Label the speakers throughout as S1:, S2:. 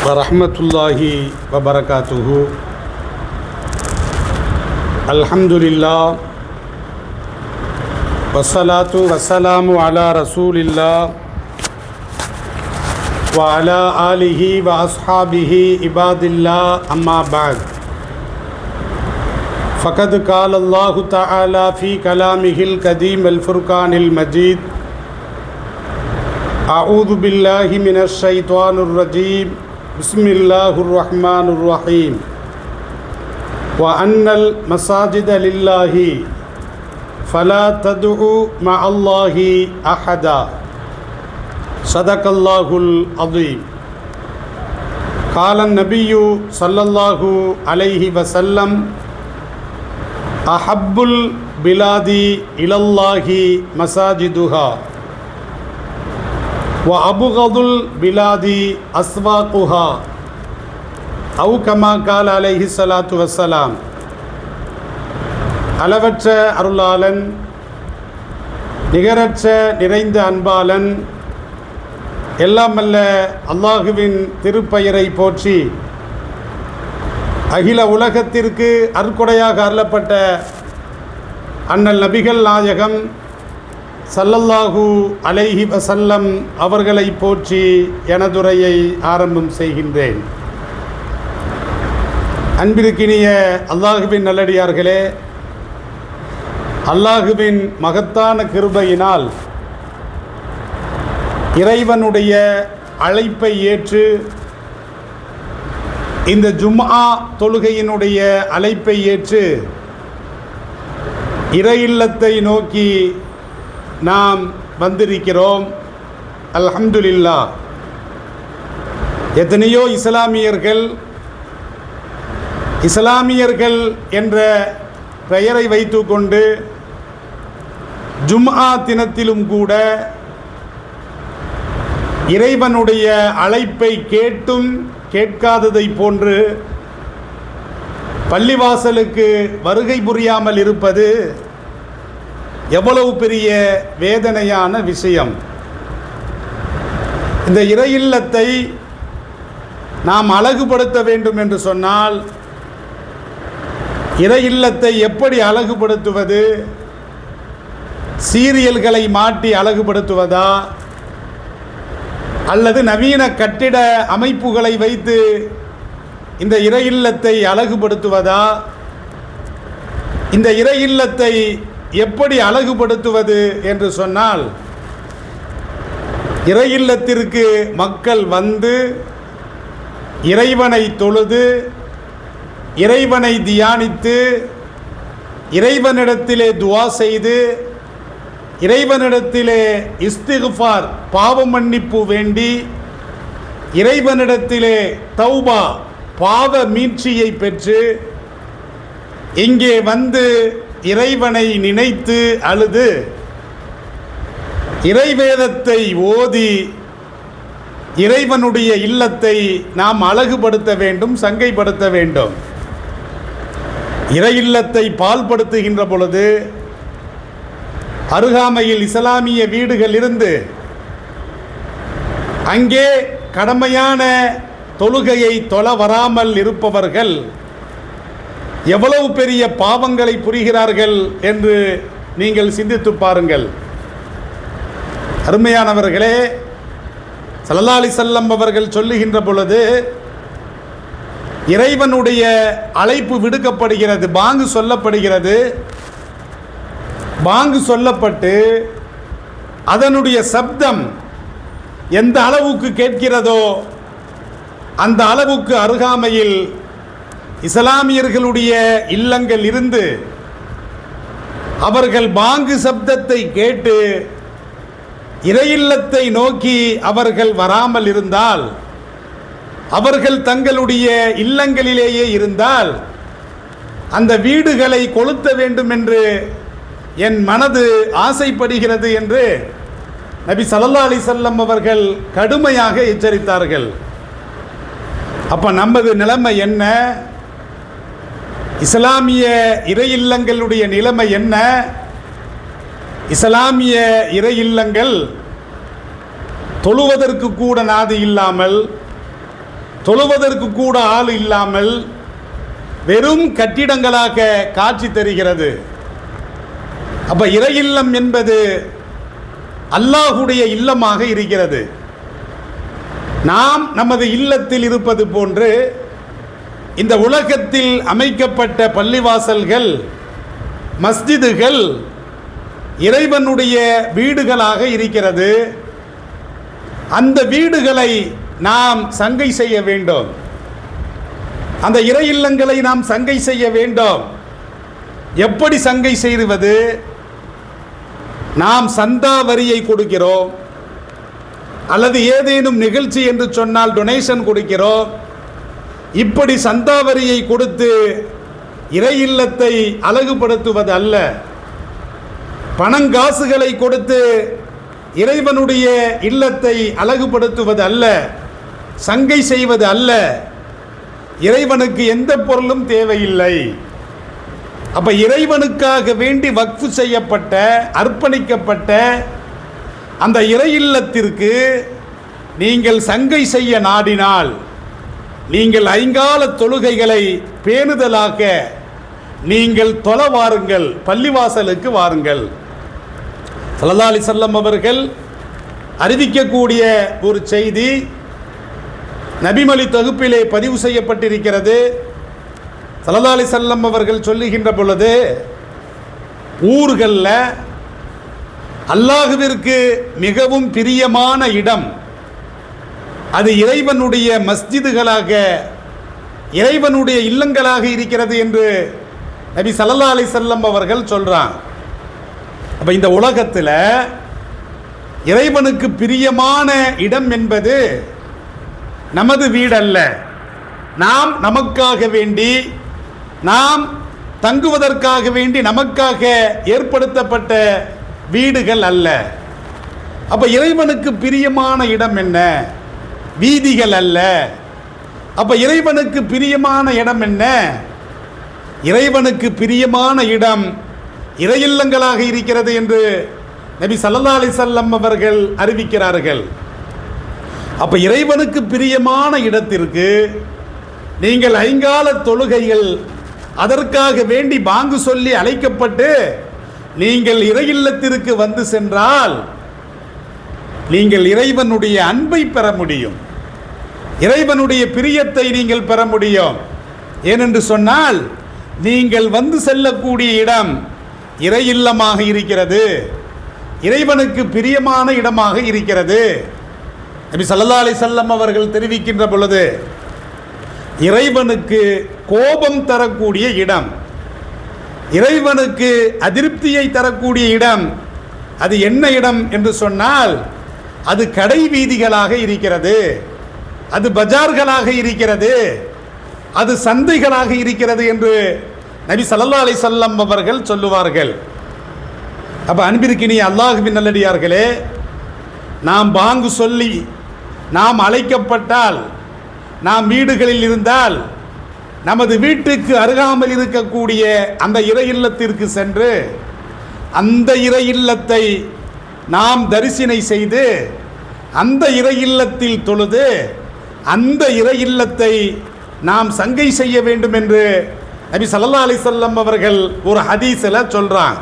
S1: வரஹ்மத்துல்லாஹி வபரகாத்துஹு. அல்ஹம்துலில்லாஹ் வஸ்ஸலாத்து வஸ்ஸலாமு அலா ரசூலில்லாஹ் வ அலா ஆலிஹி வ அஸ்ஹாபிஹி இபாதில்லாஹ் அம்மா பஅத். ஃபகத் காலல்லாஹு தஆலா ஃபீ கலாமிஹில் கதீம் அல் ஃபுர்கானில் மஜீத். أعوذ بالله من الشيطان الرجيم بسم الله الرحمن الرحيم وأن المساجد لله فلا تدعوا مع الله أحدا صدق الله العظيم. قال النبي صلى الله عليه وسلم أحب البلاد إلى الله مساجدها وأبغض البلاد أسواقها أو كما قال عليه الصلاة والسلام. அளவற்ற அருளாளன் நிகரற்ற நிறைந்த அன்பாளன் எல்லாமல்ல அல்லாஹுவின் திருப்பெயரை போற்றி அகில உலகத்திற்கு அருட்கொடையாக அருளப்பட்ட அண்ணல் நபிகள் நாயகம் ஸல்லல்லாஹு அலைஹி வஸல்லம் அவர்களை போற்றி எனதுரையை ஆரம்பம் செய்கின்றேன். அன்பிற்கினிய அல்லாஹுவின் நல்லடியார்களே, அல்லாஹுவின் மகத்தான கிருபையினால் இறைவனுடைய அழைப்பை ஏற்று இந்த ஜும்ஆ தொழுகையினுடைய அழைப்பை ஏற்று இறை இல்லத்தை நோக்கி நாம் வந்திருக்கிறோம். அல்ஹம்துலில்லாஹ். எத்தனையோ இஸ்லாமியர்கள் என்ற பெயரை வைத்துக்கொண்டு ஜும்ஆ தினத்திலும் கூட இறைவனுடைய அழைப்பை கேட்டும் கேட்காததை போன்று பள்ளிவாசலுக்கு வருகை புரியாமல் இருப்பது எவ்வளவு பெரிய வேதனையான விஷயம். இந்த இறை இல்லத்தை நாம் அழகுபடுத்த வேண்டும் என்று சொன்னால் இறை இல்லத்தை எப்படி அழகுபடுத்துவது? சீரியல்களை மாட்டி அழகுபடுத்துவதா, அல்லது நவீன கட்டிட அமைப்புகளை வைத்து இந்த இறை இல்லத்தை அழகுபடுத்துவதா? இந்த இறை இல்லத்தை எப்படி அழகுபடுத்துவது என்று சொன்னால், இறை இல்லத்திற்கு மக்கள் வந்து இறைவனை தொழுது இறைவனை தியானித்து இறைவனிடத்திலே துஆ செய்து இறைவனிடத்திலே இஸ்திக்ஃபார் பாவ மன்னிப்பு வேண்டி இறைவனிடத்திலே தௌபா பாவ மீட்சியை பெற்று இங்கே வந்து இறைவனை நினைத்து அழுது இறைவேதத்தை ஓதி இறைவனுடைய இல்லத்தை நாம் அழகுபடுத்த வேண்டும், சங்கைப்படுத்த வேண்டும். இறை இல்லத்தை பால்படுத்துகின்ற பொழுது அருகாமையில் இஸ்லாமிய வீடுகள் இருந்து அங்கே கடமையான தொழுகையை தொழ வராமல் இருப்பவர்கள் எவ்வளவு பெரிய பாவங்களை புரிகிறார்கள் என்று நீங்கள் சிந்தித்து பாருங்கள். அருமையானவர்களே, ஸல்லல்லாஹு அலைஹி வஸல்லம் அவர்கள் சொல்லுகின்ற பொழுது இறைவனுடைய அழைப்பு விடுக்கப்படுகிறது, பாங்கு சொல்லப்படுகிறது. பாங்கு சொல்லப்பட்டு அதனுடைய சப்தம் எந்த அளவுக்கு கேட்கிறதோ அந்த அளவுக்கு அருகாமையில் இஸ்லாமியர்களுடைய இல்லங்கள் இருந்து அவர்கள் பாங்கு சப்தத்தை கேட்டு இறை இல்லத்தை நோக்கி அவர்கள் வராமல் இருந்தால், அவர்கள் தங்களுடைய இல்லங்களிலேயே இருந்தால் அந்த வீடுகளை கொளுத்த வேண்டும் என்று என் மனது ஆசைப்படுகிறது என்று நபி ஸல்லல்லாஹு அலைஹி வஸல்லம் அவர்கள் கடுமையாக எச்சரித்தார்கள். அப்ப நமது நிலைமை என்ன? இஸ்லாமிய இறை இல்லங்களுடைய நிலைமை என்ன? இஸ்லாமிய இறை இல்லங்கள் தொழுவதற்கு கூட நாதி இல்லாமல், தொழுவதற்கு கூட ஆள் இல்லாமல் வெறும் கட்டிடங்களாக காட்சி தருகிறது. அப்ப இறை இல்லம் என்பது அல்லாஹுடைய இல்லமாக இருக்கிறது. நாம் நமது இல்லத்தில் இருப்பது போன்று இந்த உலகத்தில் அமைக்கப்பட்ட பள்ளிவாசல்கள், மஸ்ஜிதுகள் இறைவனுடைய வீடுகளாக இருக்கிறது. அந்த வீடுகளை நாம் சங்கை செய்ய வேண்டும். அந்த இறை இல்லங்களை நாம் சங்கை செய்ய வேண்டும். எப்படி சங்கை செய்வது? நாம் சந்தா வரியை கொடுக்கிறோம், அல்லது ஏதேனும் நிகழ்ச்சி என்று சொன்னால் டொனேஷன் கொடுக்கிறோம். இப்படி சந்தா வரியை கொடுத்து இறை இல்லத்தை அழகுபடுத்துவது அல்ல. பணங்காசுகளை கொடுத்து இறைவனுடைய இல்லத்தை அழகுபடுத்துவது அல்ல, சங்கை செய்வது அல்ல. இறைவனுக்கு எந்த பொருளும் தேவையில்லை. அப்ப இறைவனுக்காக வேண்டி வக்ஃபு செய்யப்பட்ட, அர்ப்பணிக்கப்பட்ட அந்த இறை இல்லத்திற்கு நீங்கள் சங்கை செய்ய நாடினால், நீங்கள் ஐங்கால தொழுகைகளை பேணுதலாக நீங்கள் தொழ வாருங்கள், பள்ளிவாசலுக்கு வாருங்கள். ஸல்லல்லாஹு அலைஹி வஸல்லம் அவர்கள் அறிவிக்கக்கூடிய ஒரு செய்தி நபிமொழி தொகுப்பிலே பதிவு செய்யப்பட்டிருக்கிறது. ஸல்லல்லாஹு அலைஹி வஸல்லம் அவர்கள் சொல்லுகின்ற பொழுது, ஊர்களில் அல்லாஹுவிற்கு மிகவும் பிரியமான இடம் அது இறைவனுடைய மஸ்ஜிதுகளாக, இறைவனுடைய இல்லங்களாக இருக்கிறது என்று நபி ஸல்லல்லாஹு அலைஹி வஸல்லம் அவர்கள் சொல்றாங்க. அப்ப இந்த உலகத்தில் இறைவனுக்கு பிரியமான இடம் என்பது நமது வீடல்ல. நாம் நமக்காக வேண்டி, நாம் தங்குவதற்காக வேண்டி நமக்காக ஏற்படுத்தப்பட்ட வீடுகள் அல்ல. அப்ப இறைவனுக்கு பிரியமான இடம் என்ன? வீதிகள் அல்ல. அப்ப இறைவனுக்கு பிரியமான இடம் என்ன? இறைவனுக்கு பிரியமான இடம் இறை இல்லங்களாக இருக்கிறது என்று நபி ஸல்லல்லாஹு அலைஹி வஸல்லம் அவர்கள் அறிவிக்கிறார்கள். அப்ப இறைவனுக்கு பிரியமான இடத்திற்கு நீங்கள் ஐங்கால தொழுகைகள் அதற்காக வேண்டி பாங்கு சொல்லி அழைக்கப்பட்டு நீங்கள் இறை இல்லத்திற்கு வந்து சென்றால் நீங்கள் இறைவனுடைய அன்பை பெற முடியும், இறைவனுடைய பிரியத்தை நீங்கள் பெற முடியும். ஏனென்று சொன்னால் நீங்கள் வந்து செல்லக்கூடிய இடம் இறை இல்லமாக இருக்கிறது, இறைவனுக்கு பிரியமான இடமாக இருக்கிறது. நபி ஸல்லல்லாஹு அலைஹி வஸல்லம் அவர்கள் தெரிவிக்கின்ற பொழுது, இறைவனுக்கு கோபம் தரக்கூடிய இடம், இறைவனுக்கு அதிருப்தியை தரக்கூடிய இடம் அது என்ன இடம் என்று சொன்னால் அது கடை வீதிகளாக இருக்கிறது, அது பஜார்களாக இருக்கிறது, அது சந்தைகளாக இருக்கிறது என்று நபி ஸல்லல்லாஹு அலைஹி வஸல்லம் அவர்கள் சொல்லுவார்கள். அப்ப அன்பிற்கினிய அல்லாஹ்வின் நல்லடியார்களே, நாம் பாங்கு சொல்லி நாம் அழைக்கப்பட்டால், நாம் வீடுகளில் இருந்தால், நமது வீட்டுக்கு அருகாமல் இருக்கக்கூடிய அந்த இறை இல்லத்திற்கு சென்று அந்த இறை இல்லத்தை நாம் தரிசனை செய்து அந்த இறை இல்லத்தில் தொழுது அந்த இறை இல்லத்தை நாம் சங்கை செய்ய வேண்டும் என்று நபி ஸல்லல்லாஹு அலைஹி வஸல்லம் அவர்கள் ஒரு ஹதீஸில் சொல்றாங்க.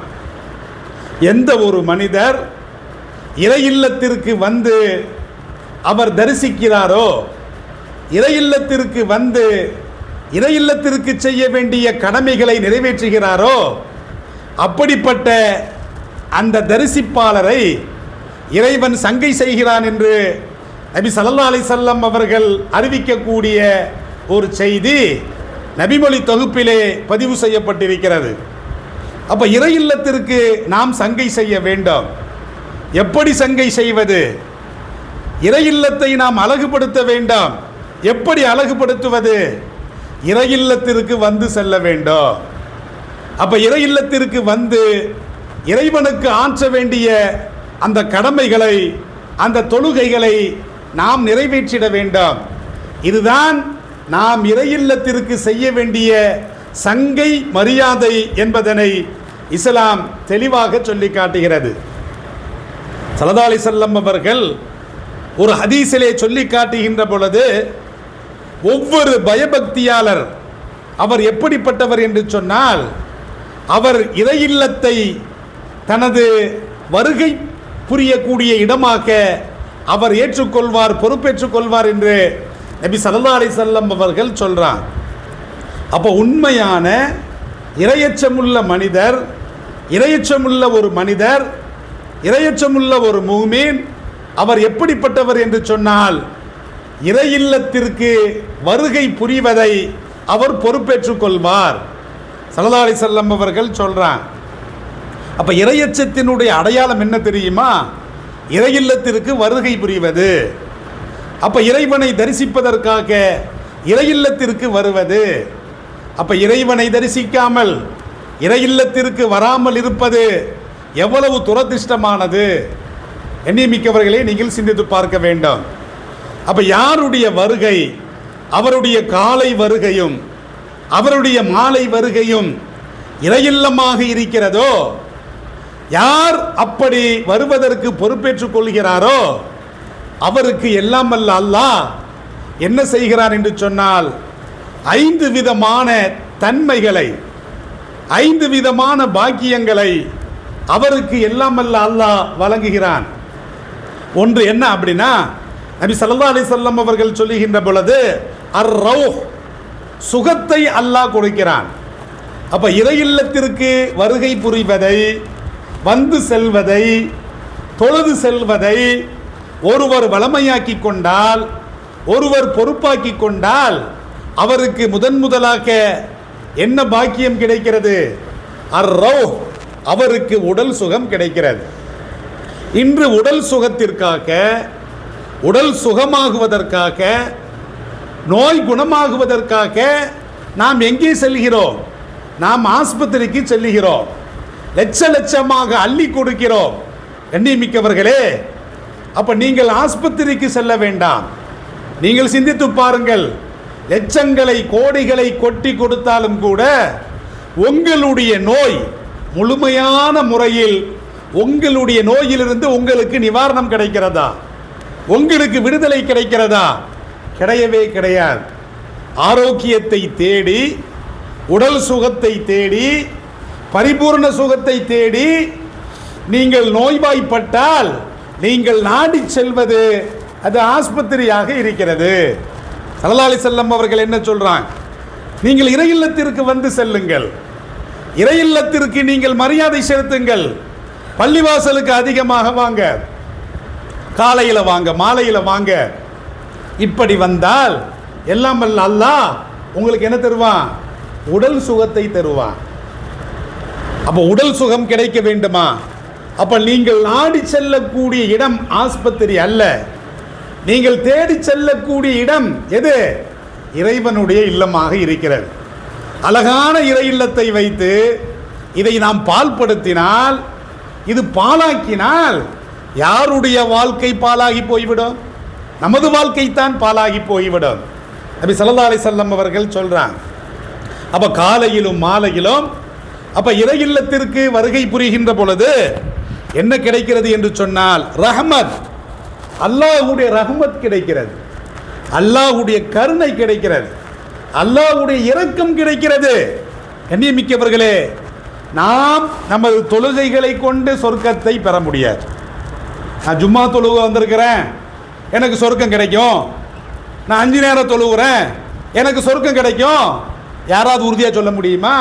S1: எந்த ஒரு மனிதர் இறை இல்லத்திற்கு வந்து அவர் தரிசிக்கிறாரோ, இறை இல்லத்திற்கு வந்து இறை இல்லத்திற்கு செய்ய வேண்டிய கடமைகளை நிறைவேற்றுகிறாரோ, அப்படிப்பட்ட அந்த தரிசிப்பாளரை இறைவன் சங்கை செய்கிறான் என்று நபி ஸல்லல்லாஹு அலைஹி வஸல்லம் அவர்கள் அறிவிக்கக்கூடிய ஒரு செய்தி நபிமொழி தொகுப்பிலே பதிவு செய்யப்பட்டிருக்கிறது. அப்ப இறை இல்லத்திற்கு நாம் சங்கை செய்ய வேண்டும். எப்படி சங்கை செய்வது? இறை இல்லத்தை நாம் அழகுபடுத்த வேண்டாம். எப்படி அழகுபடுத்துவது? இறை இல்லத்திற்கு வந்து செல்ல வேண்டும். அப்ப இறை இல்லத்திற்கு வந்து இறைவனுக்கு ஆற்ற வேண்டிய அந்த கடமைகளை, அந்த தொழுகைகளை நாம் நிறைவேற்றிட வேண்டும். இதுதான் நாம் இறை இல்லத்திற்கு செய்ய வேண்டிய சங்கை மரியாதை என்பதனை இஸ்லாம் தெளிவாக சொல்லி காட்டுகிறது. ஸல்லல்லாஹு அலைஹி வஸல்லம் அவர்கள் ஒரு ஹதீஸிலே சொல்லி காட்டுகின்ற பொழுது, ஒவ்வொரு பயபக்தியாளர் அவர் எப்படிப்பட்டவர் என்று சொன்னால், அவர் இறையில்லத்தை தனது வருகை புரியக்கூடிய இடமாக அவர் ஏற்றுக்கொள்வார், பொறுப்பேற்றுக் கொள்வார் என்று நபி ஸல்லல்லாஹு அலைஹி வஸல்லம் அவர்கள் சொல்றார். அப்போ உண்மையான இறையச்சமுள்ள மனிதர், இறையச்சமுள்ள ஒரு மனிதர், இறையச்சமுள்ள ஒரு முஃமின் அவர் எப்படிப்பட்டவர் என்று சொன்னால், இறையில்லத்திற்கு வருகை புரிவதை அவர் பொறுப்பேற்றுக் கொள்வார். ஸல்லல்லாஹு அலைஹி வஸல்லம் அவர்கள் சொல்றாங்க. அப்ப இறையச்சத்தினுடைய அடையாளம் என்ன தெரியுமா? இறையில்லத்திற்கு வருகை புரிவது. அப்ப இறைவனை தரிசிப்பதற்காக இறையில்லத்திற்கு வருவது. அப்ப இறைவனை தரிசிக்காமல் இறையில்லத்திற்கு வராமல் இருப்பது எவ்வளவு துரதிர்ஷ்டமானது. எண்ணிமிக்கவர்களே, நீங்கள் சிந்தித்து பார்க்க வேண்டும். அப்ப யாருடைய வருகை, அவருடைய காலை வருகையும் அவருடைய மாலை வருகையும் இறையில்லமாக இருக்கிறதோ, யார் அப்படி வருவதற்கு பொறுப்பேற்றுக் கொள்கிறாரோ அவருக்கு எல்லாம் வல்ல அல்லாஹ் என்ன செய்கிறார் என்று சொன்னால், 5 விதமான தன்மைகளை, 5 விதமான பாக்கியங்களை அவருக்கு எல்லாம் வல்ல அல்லாஹ் வழங்குகிறான். ஒன்று என்ன அப்படின்னா, நபி ஸல்லல்லாஹு அலைஹி வஸல்லம் அவர்கள் சொல்லுகின்ற பொழுது, அர்-ரௌஹ், சுகத்தை அல்லாஹ் கொடுக்கிறான். அப்ப இறையில்லத்திற்கு வருகை புரிவதை, வந்து செல்வதை, தொழுது செல்வதை ஒருவர் வளமையாக்கி கொண்டால், ஒருவர் பொறுப்பாக்கி கொண்டால், அவருக்கு முதலாக என்ன பாக்கியம் கிடைக்கிறது? அர்-ரௌஹ், அவருக்கு உடல் சுகம் கிடைக்கிறது. இன்று உடல் சுகத்திற்காக, உடல் சுகமாகுவதற்காக, நோய் குணமாகுவதற்காக நாம் எங்கே செல்கிறோம்? நாம் ஆஸ்பத்திரிக்கு செல்லுகிறோம், லட்ச லட்சமாக அள்ளி கொடுக்கிறோம். எண்ணிமிக்கவர்களே, அப்ப நீங்கள் ஆஸ்பத்திரிக்கு செல்ல வேண்டாம். நீங்கள் சிந்தித்து பாருங்கள், லட்சங்களை கோடிகளை கொட்டி கொடுத்தாலும் கூட உங்களுடைய நோய் முழுமையான முறையில், உங்களுடைய நோயிலிருந்து உங்களுக்கு நிவாரணம் கிடைக்கிறதா? உங்களுக்கு விடுதலை கிடைக்கிறதா? கிடையவே கிடையாது. ஆரோக்கியத்தை தேடி, உடல் சுகத்தை தேடி, பரிபூர்ண சுகத்தை தேடி நீங்கள் நோய்வாய்ப்பட்டால் நீங்கள் நாடி செல்வது அது ஆஸ்பத்திரியாக இருக்கிறது. ஸல்லல்லாஹு அலைஹி வஸல்லம் அவர்கள் என்ன சொல்றாங்க? நீங்கள் இறையில்லத்திற்கு வந்து செல்லுங்கள், இறையில்லத்திற்கு நீங்கள் மரியாதை செலுத்துங்கள். பள்ளிவாசலுக்கு அதிகமாக வாங்க, காலையில் வாங்க, மாலையில் வாங்க. இப்படி வந்தால் எல்லாம் வல்ல அல்லாஹ் உங்களுக்கு என்ன தருவான்? உடல் சுகத்தை தருவான். அப்போ உடல் சுகம் கிடைக்க வேண்டுமா? அப்ப நீங்கள் நாடி செல்லக்கூடிய இடம் ஆஸ்பத்திரி அல்ல. நீங்கள் தேடி செல்லக்கூடிய இடம் எது? இறைவனுடைய இல்லமாக இருக்கிறது. அழகான இறை இல்லத்தை வைத்து இதை நாம் பால்படுத்தினால், இது பாலாக்கினால் யாருடைய வாழ்க்கை பாலாகி போய்விடும்? நமது வாழ்க்கை தான் பாலாகி போய்விடும். நபி ஸல்லல்லாஹு அலைஹி வஸல்லம் அவர்கள் சொல்றாங்க. அப்ப காலையிலும் மாலையிலும் அப்ப இறை இல்லத்திற்கு வருகை புரிகின்ற பொழுது என்ன கிடைக்கிறது என்று சொன்னால், ரஹ்மத், அல்லாஹ்வுடைய ரஹ்மத் கிடைக்கிறது, அல்லாஹ்வுடைய கருணை கிடைக்கிறது, அல்லாஹ்வுடைய இரக்கம் கிடைக்கிறது. கண்ணியமிக்கவர்களே, நாம் நமது தொழுகைகளை கொண்டு சொர்க்கத்தை பெற முடியாது. நான் ஜும்மா தொழுக வந்திருக்கிறேன், எனக்கு சொர்க்கம் கிடைக்கும். நான் 5 நேரம் தொழுகிறேன், எனக்கு சொர்க்கம் கிடைக்கும். யாராவது உறுதியாக சொல்ல முடியுமா?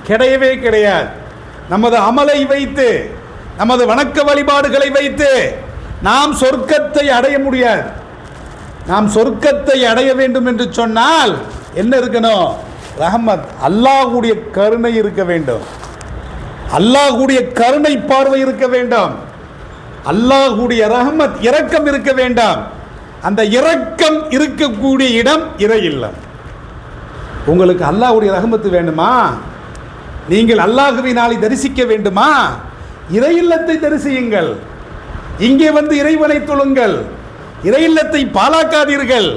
S1: கிடையவே கிடையாது. நமது அமலை வைத்து, நமது வணக்க வழிபாடுகளை வைத்து நாம் சொர்க்கத்தை அடைய முடியாது. நாம் சொர்க்கத்தை அடைய வேண்டும் என்று சொன்னால் என்ன இருக்கணும்? ரஹ்மத், அல்லாஹ்வுடைய கருணை இருக்க வேண்டும், அல்லாஹ்வுடைய கருணை பார்வை இருக்க வேண்டும், அல்லாஹ்வுடைய ரஹ்மத், இரக்கம் இருக்க வேண்டாம். அந்த இரக்கம் இருக்கக்கூடிய இடம் இறை இல்லம். உங்களுக்கு அல்லாஹ்வுடைய ரஹ்மத் வேண்டுமா? நீங்கள் அல்லாஹ்வை நாளை தரிசிக்க வேண்டுமா? இறை இல்லத்தை தரிசியுங்கள். இங்கே வந்து இறைவனை தொழுங்கள். இறை இல்லத்தை பாழாக்காதீர்கள்.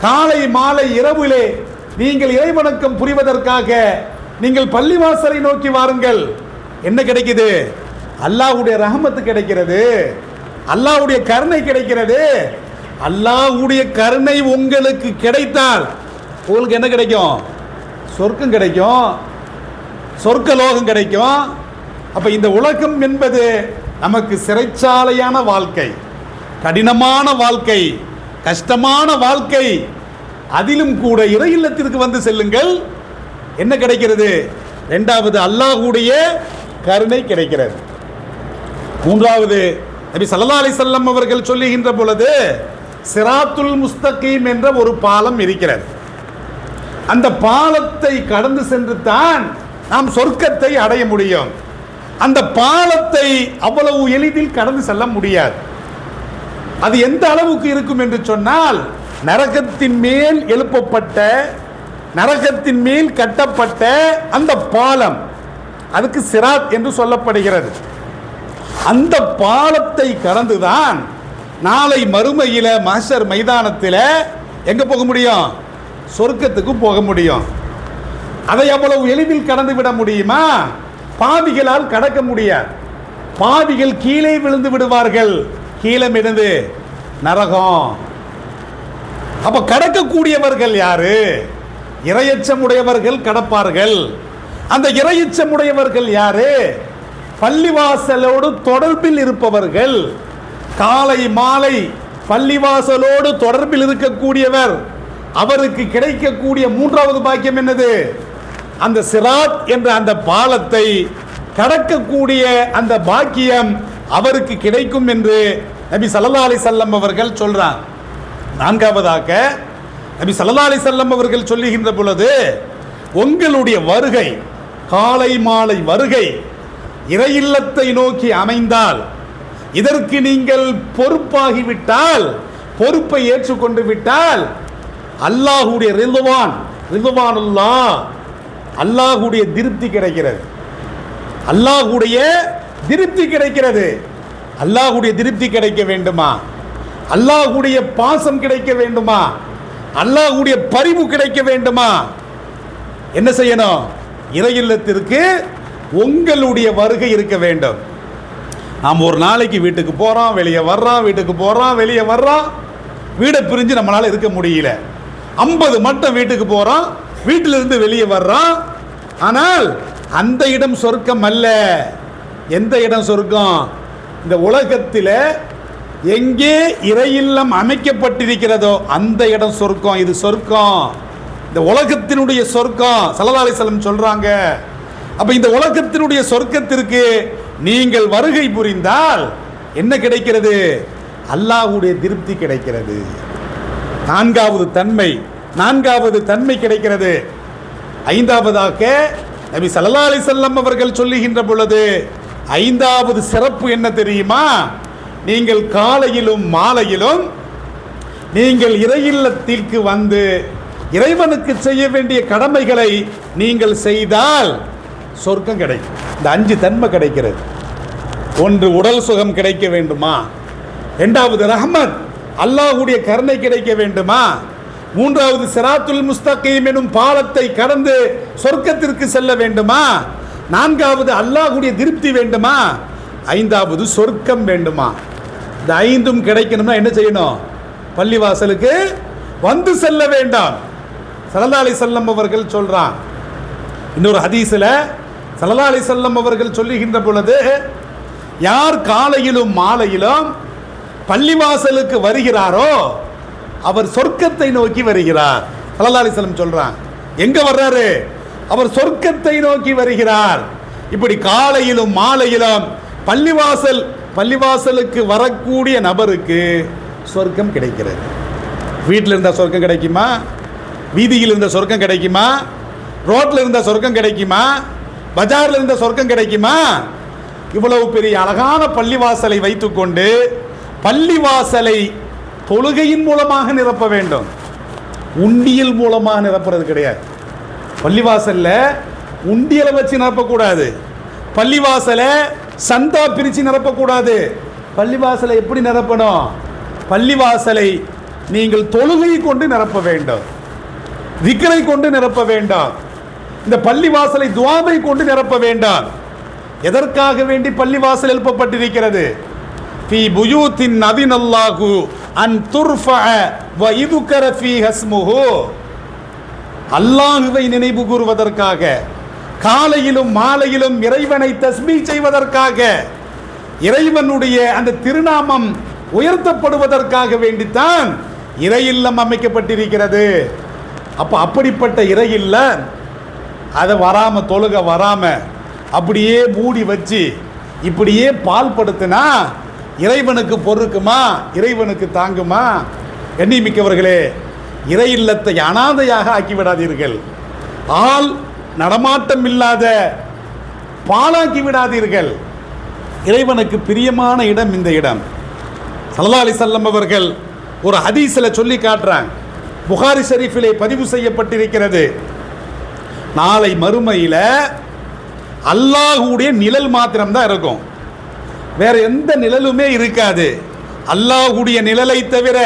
S1: காலை மாலை இரவிலே நீங்கள் இறைவணக்கம் புரிவதற்காக நீங்கள் பள்ளிவாசலை நோக்கி வாருங்கள். என்ன கிடைக்குது? அல்லாஹ்வுடைய ரஹ்மத்து கிடைக்கிறது. அல்லாஹ்வுடைய கருணை கிடைக்கிறது. அல்லாஹ்வுடைய கருணை உங்களுக்கு கிடைத்தால் உங்களுக்கு என்ன கிடைக்கும்? சொர்க்கம் கிடைக்கும், சொர்க்கலோகம் கிடைக்கும். அப்ப இந்த உலகம் என்பது நமக்கு சிறைச்சாலையான வாழ்க்கை, கடினமான வாழ்க்கை, கஷ்டமான வாழ்க்கை. அதிலும் கூட இறை இல்லத்திற்கு வந்து செல்லுங்கள், என்ன கிடைக்கிறது? இரண்டாவது அல்லாஹ்வுடைய கருணை கிடைக்கிறது. மூன்றாவது நபி ஸல்லல்லாஹு அலைஹி வஸல்லம் அவர்கள் சொல்லுகின்ற பொழுது சிராத்துல் முஸ்தகீம் என்ற ஒரு பாலம் இருக்கிறது. அந்த பாலத்தை கடந்து சென்று தான் நாம் சொர்க்கத்தை அடைய முடியும். அந்த பாலத்தை அவ்வளவு எளிதில் கடந்து செல்ல முடியாது. அது எந்த அளவுக்கு இருக்கும் என்று சொன்னால், நரகத்தின் மேல் எழுப்பப்பட்ட, நரகத்தின் மேல் கட்டப்பட்ட அந்த பாலம், அதுக்கு சிராத் என்று சொல்லப்படுகிறது. அந்த பாலத்தை கடந்துதான் நாளை மறுமையில மஹ்ஷர் மைதானத்தில் எங்க போக முடியும்? சொர்க்கத்துக்கு போக முடியும். அதை அவ்வளவு எளிதில் கடந்து விட முடியுமா? பாவிகளால் கடக்க முடியாது. பாவிகள் கீழே விழுந்து விடுவார்கள். கீழே விழுந்து நரகம். அப்ப கடக்கக்கூடியவர்கள் யாரு? இறையச்சமுடையவர்கள் கடப்பார்கள். அந்த இறையச்சமுடையவர்கள் யாரு? பள்ளிவாசலோடு தொடர்பில் இருப்பவர்கள். காலை மாலை பள்ளிவாசலோடு தொடர்பில் இருக்கக்கூடியவர், அவருக்கு கிடைக்கக்கூடிய மூன்றாவது பாக்கியம் என்னது? அந்த சிராத் என்ற அந்த பாலத்தை கடக்கக்கூடிய அந்த பாக்கியம் அவருக்கு கிடைக்கும் என்று நபி ஸல்லல்லாஹு அலைஹி வஸல்லம் அவர்கள் சொல்றார். நான்காவதாக நபி ஸல்லல்லாஹு அலைஹி வஸல்லம் அவர்கள் சொல்லுகின்ற பொழுது, உங்களுடைய வருகை, காலை மாலை வருகை இறை இல்லத்தை நோக்கி அமைந்தால், இதற்கு நீங்கள் பொறுப்பாகிவிட்டால், பொறுப்பை ஏற்றுக்கொண்டு விட்டால், அல்லாஹ்வுடைய ரிதுவானுல்லாஹ், அல்லாஹ்வுடைய திருப்தி கிடைக்கிறது. அல்லாஹ்வுடைய திருப்தி கிடைக்கிறது. அல்லாஹ்வுடைய திருப்தி கிடைக்க வேண்டுமா? அல்லாஹ்வுடைய பாசம் கிடைக்க வேண்டுமா? அல்லாஹ்வுடைய பரிவு கிடைக்க வேண்டுமா? என்ன செய்யணும்? இறை இல்லத்திற்கு உங்களுடைய வருகை இருக்க வேண்டும். நாம் ஒரு நாளைக்கு வீட்டுக்கு போறோம், வெளியே வர்றோம், வீட்டுக்கு போறோம், வெளியே வர்றோம். வீடை பிரிஞ்சு நம்மளால இருக்க முடியல. 50 மட்டும் வீட்டுக்கு போறோம், வீட்டிலிருந்து வெளியே வர்றோம். ஆனால் அந்த இடம் சொர்க்கம் அல்ல. எந்த இடம் சொர்க்கம்? இந்த உலகத்தில் எங்கே இறை இல்லம் அமைக்கப்பட்டிருக்கிறதோ அந்த இடம் சொர்க்கம். இது சொர்க்கம், இந்த உலகத்தினுடைய சொர்க்கம். ஸல்லல்லாஹு அலைஹி வஸல்லம் சொல்றாங்க. அப்ப இந்த உலகத்தினுடைய சொர்க்கத்திற்கு நீங்கள் வருகை புரிந்தால் என்ன கிடைக்கிறது? அல்லாஹ்வுடைய திருப்தி கிடைக்கிறது. நான்காவது தன்மை கிடைக்கிறது. ஐந்தாவதாக நபி ஸல்லல்லாஹு அலைஹி வஸல்லம் அவர்கள் சொல்லுகின்ற பொழுது ஐந்தாவது சிறப்பு என்ன தெரியுமா? நீங்கள் காலையிலும் மாலையிலும் நீங்கள் இறை இல்லத்திற்கு வந்து இறைவனுக்கு செய்ய வேண்டிய கடமைகளை நீங்கள் செய்தால் சொர்க்கம் கிடைக்கும். இந்த 5 தன்மை கிடைக்கிறது. ஒன்று, உடல் சுகம் கிடைக்க வேண்டுமா? இரண்டாவது, ரஹ்மத், அல்லாஹ்வுடைய கருணை கிடைக்க வேண்டுமா? மூன்றாவது, சிராத்துல் முஸ்தகீம் எனும் பாலத்தை கடந்து சொர்க்கத்திற்கு செல்ல வேண்டுமா? நான்காவது, அல்லாஹ்வுடைய திருப்தி வேண்டுமா? ஐந்தாவது, சொர்க்கம் வேண்டுமா? இந்த 5ம் கிடைக்கணும்னா என்ன செய்யணும்? பள்ளிவாசலுக்கு வந்து செல்ல வேண்டாம். ஸல்லல்லாஹு அலைஹி வஸல்லம் அவர்கள் சொல்றான். இன்னொரு ஹதீஸில் ஸல்லல்லாஹு அலைஹி வஸல்லம் அவர்கள் சொல்லுகின்ற பொழுது, யார் காலையிலும் மாலையிலும் பள்ளிவாசலுக்கு வருகிறாரோ அவர் சொர்க்கத்தை நோக்கி வருகிறார். ஸல்லல்லாஹு அலைஹி வஸல்லம் சொல்றான். எங்க வர்றாரு? அவர் சொர்க்கத்தை நோக்கி வருகிறார். இப்படி காலையிலும் மாலையிலும் பள்ளிவாசலுக்கு வரக்கூடிய நபருக்கு சொர்க்கம் கிடைக்கிறது. வீட்டில் இருந்தால் சொர்க்கம் கிடைக்குமா? வீதியில் இருந்த சொர்க்கம் கிடைக்குமா? ரோட்டில் இருந்த சொர்க்கம் கிடைக்குமா? பஜாரில் இருந்த சொர்க்கம் கிடைக்குமா? இவ்வளவு பெரிய அழகான பள்ளிவாசலை வைத்துக்கொண்டு பள்ளிவாசலை தொழுகையின் மூலமாக நிரப்ப வேண்டும், உண்டியல் மூலமாக நிரப்புறது கிடையாது. பள்ளிவாசல்ல உண்டியலை வச்சு நிரப்பக்கூடாது. பள்ளிவாசலை சந்தா பிரித்து நிரப்பக்கூடாது. பள்ளிவாசலை எப்படி நிரப்பணும்? பள்ளிவாசலை நீங்கள் தொழுகை கொண்டு நிரப்ப வேண்டும், திக்ரை கொண்டு நிரப்ப வேண்டாம். இந்த பள்ளிவாசலை துஆவை கொண்டு நிரப்ப வேண்டாம். எதற்காக வேண்டி பள்ளிவாசல் எழுப்பப்பட்டிருக்கிறது? ஃபீ புயூத்தின் அதினல்லாஹு அன் துர்ஃபஅ வ யுذ்கர ஃபீஹா இஸ்முஹு. அல்லாஹ்வை நினைவு கூறுவதற்காக, காலையிலும் மாலையிலும் இறைவனை தஸ்பீஹ் செய்வதற்காக, இறைவனுடைய அந்த திருநாமம் உயர்த்தப்படுவதற்காக வேண்டித்தான் இறை இல்லம் அமைக்கப்பட்டிருக்கிறது. அப்படிப்பட்ட இறை இல்ல அதை வராம தொழுக வராம அப்படியே மூடி வச்சு இப்படியே பால் படுத்தினா இறைவனுக்கு பொறுக்குமா? இறைவனுக்கு தாங்குமா? கண்ணியமிக்கவர்களே, இறை இல்லத்தை அனாதையாக ஆக்கிவிடாதீர்கள். ஆள் நடமாட்டம் இல்லாத பாலாக்கி விடாதீர்கள். இறைவனுக்கு பிரியமான இடம் இந்த இடம். ஸல்லல்லாஹு அலைஹி வஸல்லம் அவர்கள் ஒரு ஹதீஸில் சொல்லி காட்டுறாங்க. புகாரி ஷரீஃபிலே பதிவு செய்யப்பட்டிருக்கிறது. நாளை மறுமையில் அல்லாஹ்வுடைய நிழல் மாத்திரம்தான் இருக்கும், வேற எந்த நிழலுமே இருக்காது. அல்லாஹ்வுடைய நிழலை தவிர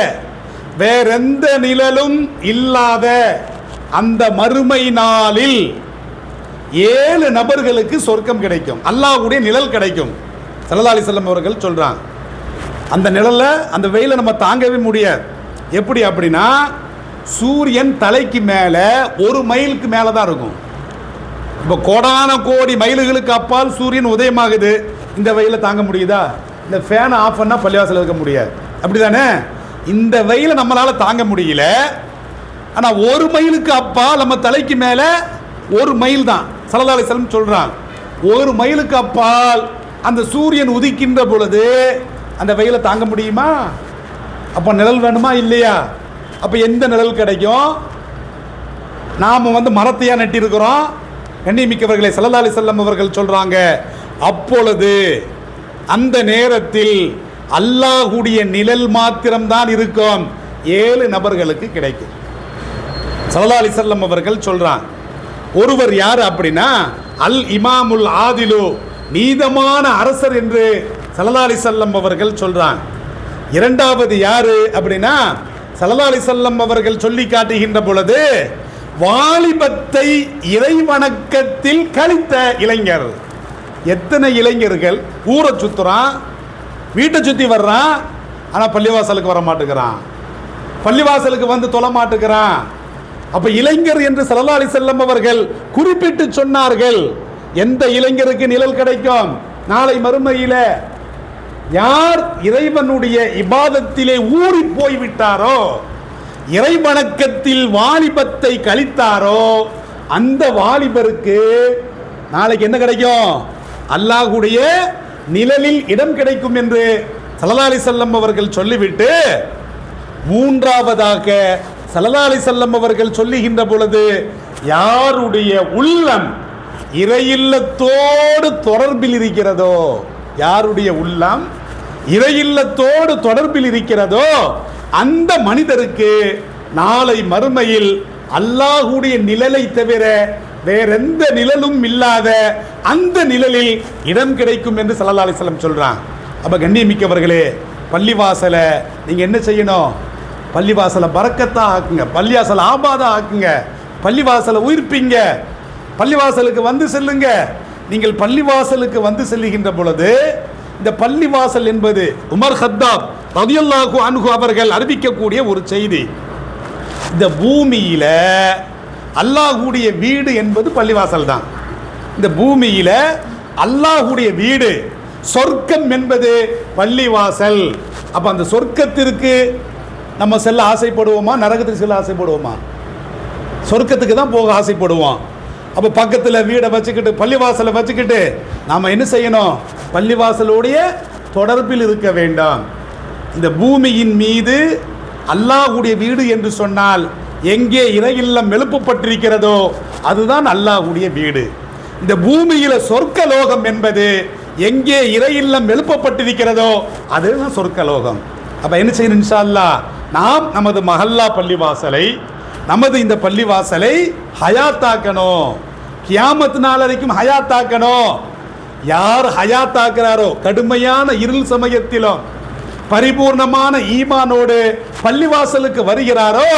S1: வேற எந்த நிழலும் இல்லாத அந்த மறுமை நாளில் 7 நபர்களுக்கு சொர்க்கம் கிடைக்கும், அல்லாஹ்வுடைய நிழல் கிடைக்கும். ஸல்லல்லாஹு அலைஹி வஸல்லம் அவர்கள் சொல்றாங்க. அந்த நிழல்ல அந்த வெயிலை நம்ம தாங்கவே முடியாது. எப்படி அப்படின்னா, சூரியன் தலைக்கு மேலே 1 மைலுக்கு மேலே தான் இருக்கும். இப்போ கோடான கோடி மைல்களுக்கு அப்பால் சூரியன் உதயமாகுது. இந்த வெயிலை தாங்க முடியுதா? இந்த ஃபேனை ஆஃப் பண்ணால் பள்ளிவாசல் இருக்க முடியாது, அப்படிதானே? இந்த வெயிலை நம்மளால் தாங்க முடியல. ஆனால் 1 மைலுக்கு அப்பால் நம்ம தலைக்கு மேலே 1 மைல் தான். ஸல்லல்லாஹு அலைஹி வஸல்லம் சொல்கிறான், 1 மைலுக்கு அப்பால் அந்த சூரியன் உதிக்கின்ற பொழுது அந்த வெயிலை தாங்க முடியுமா? அப்போ நிழல் வேணுமா இல்லையா? அப்போ எந்த நிழல் கிடைக்கும்? நாம் மரத்தையா நட்டிருக்கிறோம். கண்ணியமிக்கவர்களே, ஸல்லல்லாஹு அலைஹி வஸல்லம் அவர்கள் சொல்கிறாங்க, அப்பொழுது அந்த நேரத்தில் அல்லாஹ்வுடைய நிழல் மாத்திரம்தான் இருக்கும், 7 நபர்களுக்கு கிடைக்கும். ஸல்லல்லாஹு அலைஹி வஸல்லம் அவர்கள் சொல்கிறாங்க. ஒருவர் யார் அப்படின்னா, அல் இமாமுல் ஆதிலு, நீதமான அரசர் என்று ஸல்லல்லாஹு அலைஹி வஸல்லம் அவர்கள் சொல்கிறாங்க. இரண்டாவது யாரு அப்படின்னா, ஸல்லல்லாஹு அலைஹி வஸல்லம் அவர்கள் சொல்லி காட்டுகின்ற பொழுது, வாலிபத்தை இறைவணக்கத்தில் கழித்த இளைஞர். எத்தனை இளைஞர்கள் ஊரை சுத்துறான், வீட்டை சுற்றி வர்றான், ஆனால் பள்ளிவாசலுக்கு வர மாட்டேங்கிறான், பள்ளிவாசலுக்கு வந்து தொழ மாட்டேங்கிறான். அப்ப இளைஞர் என்று ஸல்லல்லாஹு அலைஹி வஸல்லம் அவர்கள் குறிப்பிட்டு சொன்னார்கள். எந்த இளைஞருக்கு நிழல் கிடைக்கும் நாளை மறுமையில? யார் இறைவனுடைய இபாதத்திலே ஊறி போய்விட்டாரோ, இறைவணக்கத்தில் வாலிபத்தை கழித்தாரோ, அந்த வாலிபருக்கு நாளைக்கு என்ன கிடைக்கும்? அல்லாஹ்வுடைய நிழலில் இடம் கிடைக்கும் என்று ஸல்லல்லாஹு அலைஹி வஸல்லம் அவர்கள் சொல்லிவிட்டு, மூன்றாவதாக ஸல்லல்லாஹு அலைஹி வஸல்லம் அவர்கள் சொல்லுகின்ற பொழுது, யாருடைய உள்ளம் இறையில்லத்தோடு தொடர்பில் இருக்கிறதோ, யாருடைய உள்ளம் இறையில்லத்தோடு தொடர்பில் இருக்கிறதோ, அந்த மனிதருக்கு நாளை மறுமையில் அல்லாஹ்வுடைய நிழலை தவிர வேறெந்த நிழலும் இல்லாத அந்த நிழலில் இடம் கிடைக்கும் என்று ஸல்லல்லாஹு அலைஹி வஸல்லம் சொல்றாங்க. அப்ப கண்ணியமிக்கவர்களே, பள்ளிவாசலை நீங்க என்ன செய்யணும்? பள்ளிவாசலை பரக்கத்தா ஆக்குங்க, பள்ளிவாசலை ஆபாதா ஆக்குங்க, பள்ளிவாசலை உயிர்ப்பிங்க, பள்ளிவாசலுக்கு வந்து செல்லுங்க. நீங்கள் பள்ளிவாசலுக்கு வந்து செல்லுகின்ற பொழுது, இந்த பள்ளிவாசல் என்பது உமர் கத்தாப் ரலியல்லாஹு அன்ஹு அவர்கள் அறிவிக்கக்கூடிய ஒரு செய்தி. இந்த பூமியில அல்லாஹ்வுடைய வீடு என்பது பள்ளிவாசல் தான். இந்த பூமியில அல்லாஹ்வுடைய வீடு, சொர்க்கம் என்பது பள்ளிவாசல். அப்ப அந்த சொர்க்கத்திற்கு நம்ம செல்ல ஆசைப்படுவோமா, நரகத்துக்கு செல்ல ஆசைப்படுவோமா? சொர்க்கத்துக்கு தான் போக ஆசைப்படுவோம். அப்போ பக்கத்தில் வீடை வச்சுக்கிட்டு பள்ளிவாசலை வச்சுக்கிட்டு நாம் என்ன செய்யணும்? பள்ளிவாசலோடைய தொடர்பில் இருக்க வேண்டாம். இந்த பூமியின் மீது அல்லாஹ்வுடைய வீடு என்று சொன்னால், எங்கே இறை இல்லம் எழுப்பப்பட்டிருக்கிறதோ அதுதான் அல்லாஹ்வுடைய வீடு. இந்த பூமியில சொர்க்கலோகம் என்பது எங்கே இறை இல்லம் எழுப்பப்பட்டிருக்கிறதோ அதுதான் சொர்க்கலோகம். அப்போ என்ன செய்யணும்? இன்ஷா அல்லாஹ் நாம் நமது மஹல்லா பள்ளிவாசலை, நமது இந்த பள்ளிவாசலை ஹயாத்தாக்கணும், கியாமத் நாள் வரைக்கும் ஹயாத்தாக்கணும். யார் ஹயாத்தாக்குறாரோ, கடுமையான இருள் சமயத்திலும் பரிபூர்ணமான ஈமானோடு பள்ளிவாசலுக்கு வருகிறாரோ,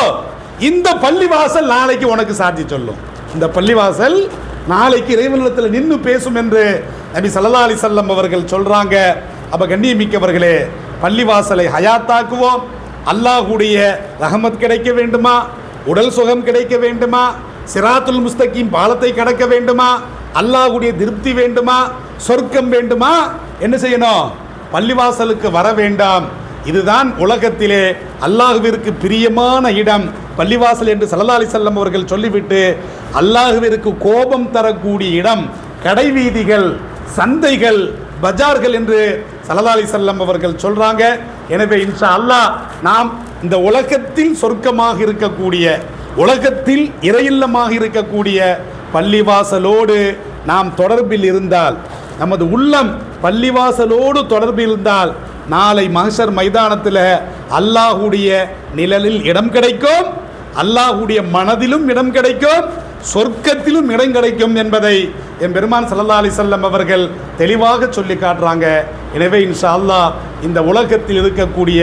S1: இந்த பள்ளிவாசல் நாளைக்கு உனக்கு சாட்சி சொல்லும். இந்த பள்ளிவாசல் நாளைக்கு இறைவனிடத்தில் நின்று பேசும் என்று நபி ஸல்லல்லாஹு அலைஹி வஸல்லம் அவர்கள் சொல்றாங்க. அப்போ கண்ணியமிக்கவர்களே, பள்ளிவாசலை ஹயாத்தாக்குவோம். அல்லாஹ்வுடைய ரஹமத் கிடைக்க வேண்டுமா, உடல் சுகம் கிடைக்க வேண்டுமா, சிராத்துல் முஸ்தகீம் பாலத்தை கடக்க வேண்டுமா, அல்லாஹ்வுடைய திருப்தி வேண்டுமா, சொர்க்கம் வேண்டுமா, என்ன செய்யணும்? பள்ளிவாசலுக்கு வர வேண்டாம். இதுதான் உலகத்திலே அல்லாஹ்விற்கு பிரியமான இடம் பள்ளிவாசல் என்று ஸல்லல்லாஹு அலைஹி வஸல்லம் அவர்கள் சொல்லிவிட்டு, அல்லாஹ்விற்கு கோபம் தரக்கூடிய இடம் கடைவீதிகள், சந்தைகள், பஜார்கள் என்று ஸல்லல்லாஹு அலைஹி வஸல்லம் அவர்கள் சொல்றாங்க. எனவே இன்ஷா அல்லாஹ் நாம் இந்த உலகத்தில் சொர்க்கமாக இருக்கக்கூடிய, உலகத்தில் இறையில்லமாக இருக்கக்கூடிய பள்ளிவாசலோடு நாம் தொடர்பில் இருந்தால், நமது உள்ளம் பள்ளிவாசலோடு தொடர்பில் இருந்தால், நாளை மஹ்ஷர் மைதானத்தில் அல்லாஹ்வுடைய நிழலில் இடம் கிடைக்கும், அல்லாஹ்வுடைய மனதிலும் இடம் கிடைக்கும், சொர்க்கத்திலும் இடம் கிடைக்கும் என்பதை என் பெருமான் ஸல்லல்லாஹு அலைஹி வஸல்லம் அவர்கள் தெளிவாக சொல்லி காட்டுறாங்க. எனவே இன்ஷா அல்லாஹ் இந்த உலகத்தில் இருக்கக்கூடிய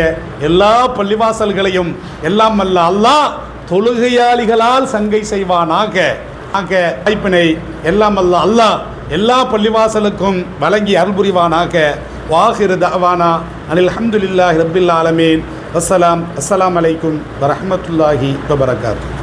S1: எல்லா பள்ளிவாசல்களையும் எல்லாம் வல்ல அல்லாஹ் தொழுகையாளிகளால் சங்கை செய்வானாக. வாய்ப்பினை எல்லாம் வல்ல அல்லாஹ் எல்லா பள்ளிவாசலுக்கும் வழங்கி அருள் புரிவானாக. வாஹிரு தஅவானா அனில் ஹம்துலில்லாஹி ரப்பில் ஆலமீன். அஸ்ஸலாமு அலைக்கும் வரஹ்மத்துல்லாஹி வபரகாத்துஹு.